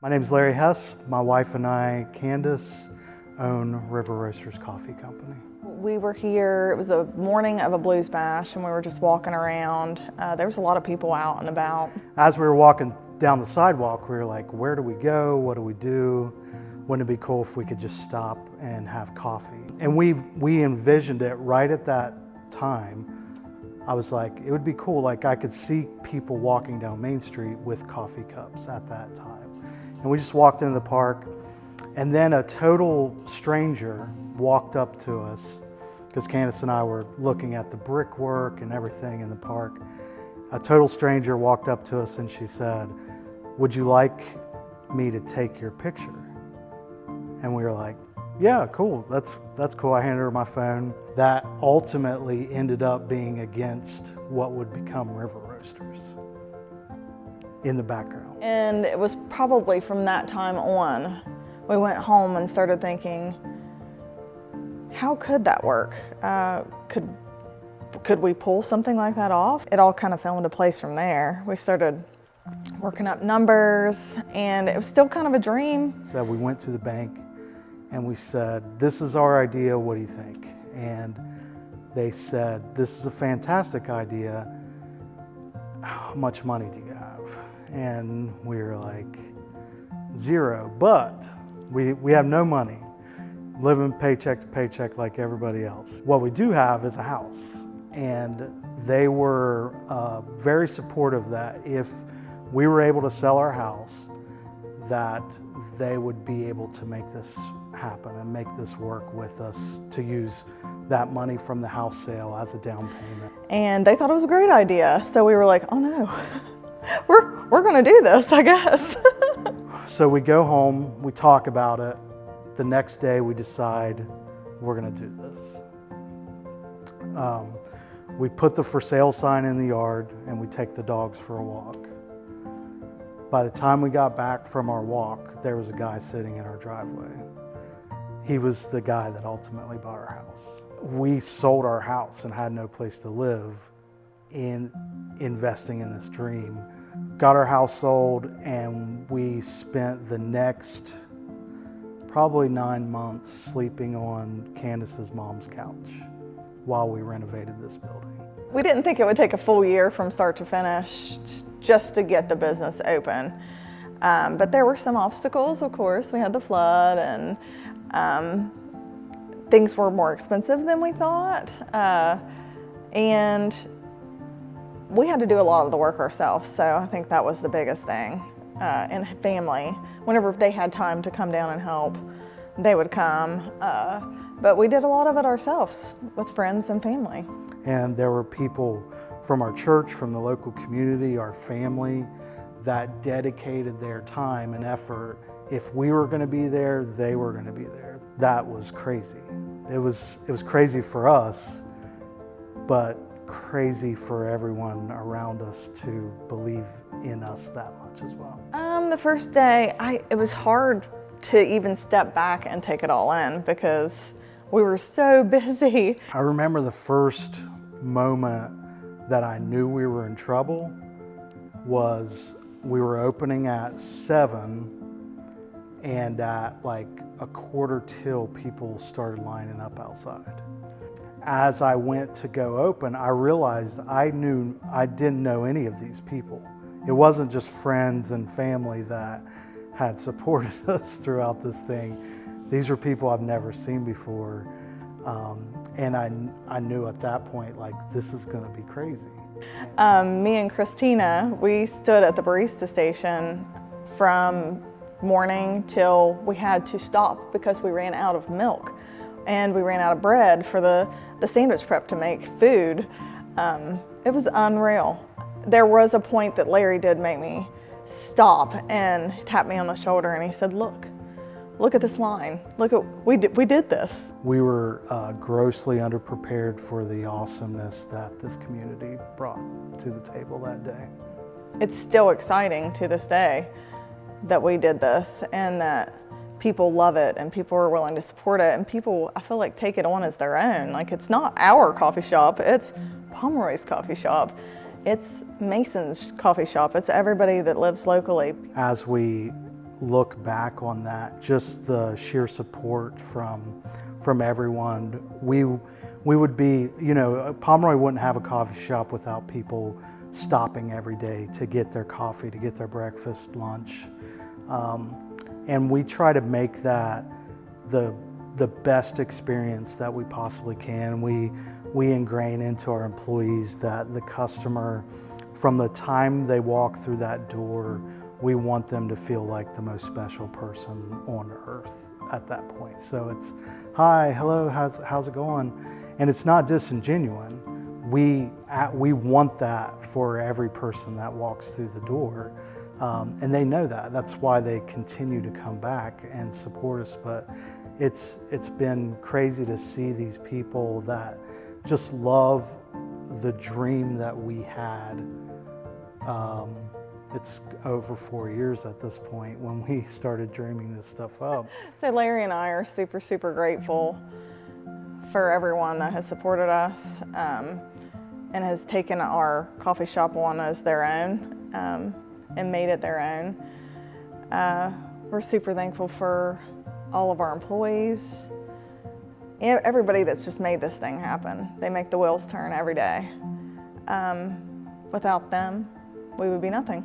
My name's Larry Hess. My wife and I, Candace, own River Roasters Coffee Company. We were here, it was a morning of a blues bash, and we were just walking around. There was a lot of people out and about. As we were walking down the sidewalk, we were like, where do we go? What do we do? Wouldn't it be cool if we could just stop and have coffee? And we envisioned it right at that time. I was like, it would be cool, like I could see people walking down Main Street with coffee cups at that time. And we just walked into the park, and then a total stranger walked up to us, because Candace and I were looking at the brickwork and everything in the park. A total stranger walked up to us and she said, "Would you like me to take your picture?" And we were like, yeah, cool, that's cool. I handed her my phone. That ultimately ended up being against what would become River Roasters in the background. And it was probably from that time on, we went home and started thinking, how could that work? Could we pull something like that off? It all kind of fell into place from there. We started working up numbers, and it was still kind of a dream. So we went to the bank and we said, this is our idea, what do you think? And they said, this is a fantastic idea. How much money do you have? And we were like, zero, but we have no money, living paycheck to paycheck like everybody else. What we do have is a house. And they were very supportive that if we were able to sell our house, that they would be able to make this happen and make this work with us, to use that money from the house sale as a down payment. And they thought it was a great idea. So we were like, oh no, we're gonna do this, I guess. So we go home, we talk about it. The next day we decide we're gonna do this. We put the for sale sign in the yard and we take the dogs for a walk. By the time we got back from our walk, there was a guy sitting in our driveway. He was the guy that ultimately bought our house. We sold our house and had no place to live in investing in this dream. Got our house sold, and we spent the next probably 9 months sleeping on Candace's mom's couch while we renovated this building. We didn't think it would take a full year from start to finish just to get the business open. But there were some obstacles, of course. We had the flood, and things were more expensive than we thought. And we had to do a lot of the work ourselves, so I think that was the biggest thing. And family, whenever they had time to come down and help, they would come. But we did a lot of it ourselves with friends and family. And there were people from our church, from the local community, our family, that dedicated their time and effort. If we were going to be there, they were going to be there. That was crazy. It was crazy for us, but crazy for everyone around us to believe in us that much as well. The first day, it was hard to even step back and take it all in because we were so busy. I remember the first moment that I knew we were in trouble was we were opening at 7, and at like 1:15 people started lining up outside. As I went to go open, I realized I didn't know any of these people. It wasn't just friends and family that had supported us throughout this thing. These were people I've never seen before. And I knew at that point, like, this is gonna be crazy. Me and Christina, we stood at the barista station from morning till we had to stop because we ran out of milk and we ran out of bread for the sandwich prep to make food. It was unreal. There was a point that Larry did make me stop and tap me on the shoulder, and he said, look at this line. Look at, we did this. We were grossly underprepared for the awesomeness that this community brought to the table that day. It's still exciting to this day that we did this, and that people love it and people are willing to support it, and people, I feel like, take it on as their own. Like, it's not our coffee shop, it's Pomeroy's coffee shop. It's Mason's coffee shop. It's everybody that lives locally. As we look back on that, just the sheer support from everyone. We would be, you know, Pomeroy wouldn't have a coffee shop without people stopping every day to get their coffee, to get their breakfast, lunch. And we try to make that the best experience that we possibly can. We ingrain into our employees that the customer, from the time they walk through that door, we want them to feel like the most special person on earth at that point. So it's, hi, hello, how's it going? And it's not disingenuous. We want that for every person that walks through the door. And they know that. That's why they continue to come back and support us. But it's been crazy to see these people that just love the dream that we had. It's over 4 years at this point when we started dreaming this stuff up. So Larry and I are super, super grateful for everyone that has supported us and has taken our coffee shop on as their own and made it their own. We're super thankful for all of our employees, everybody that's just made this thing happen. They make the wheels turn every day. Without them, we would be nothing.